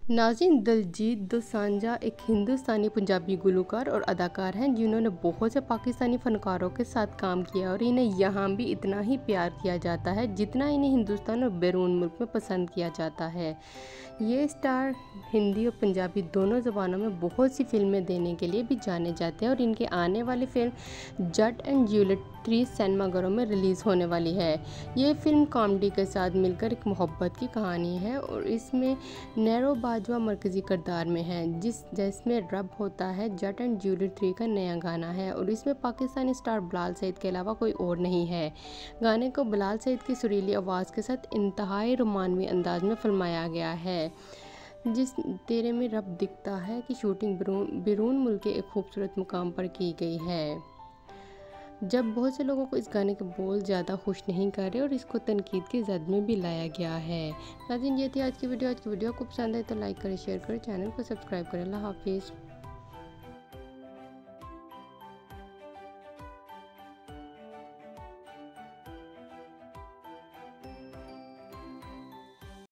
नाज़रीन, दिलजीत दोसांझ एक हिंदुस्तानी पंजाबी गुलकार और अदाकार हैं जिन्होंने बहुत से पाकिस्तानी फ़नकारों के साथ काम किया और इन्हें यहाँ भी इतना ही प्यार किया जाता है जितना इन्हें हिंदुस्तान और बैरून मुल्क में पसंद किया जाता है। ये स्टार हिंदी और पंजाबी दोनों ज़बानों में बहुत सी फिल्में देने के लिए भी जाने जाते हैं और इनके आने वाली फिल्म जट एंड जूलियट 3 सिनेमाघरों में रिलीज़ होने वाली है। ये फिल्म कॉमेडी के साथ मिलकर एक मोहब्बत की कहानी है और इसमें नैरो बाजवा मरकज़ी किरदार में है जिसमें रब होता है। जट एंड जूलियट 3 का नया गाना है और इसमें पाकिस्तानी स्टार बिलाल सईद के अलावा कोई और नहीं है। गाने को बिलाल सईद की सुरीली आवाज़ के साथ इंतहाई रोमानवी अंदाज में फिल्माया गया है। जिस तेरे में रब दिखता है कि शूटिंग बैरून मुल्क के एक खूबसूरत मुकाम पर की गई है। जब बहुत से लोगों को इस गाने के बोल ज़्यादा खुश नहीं कर रहे और इसको तनकीद की जद में भी लाया गया है। नाज़रीन, ये थी आज की वीडियो। आपको पसंद है तो लाइक करें, शेयर करें, चैनल को सब्सक्राइब करें। अल्लाह हाफिज़।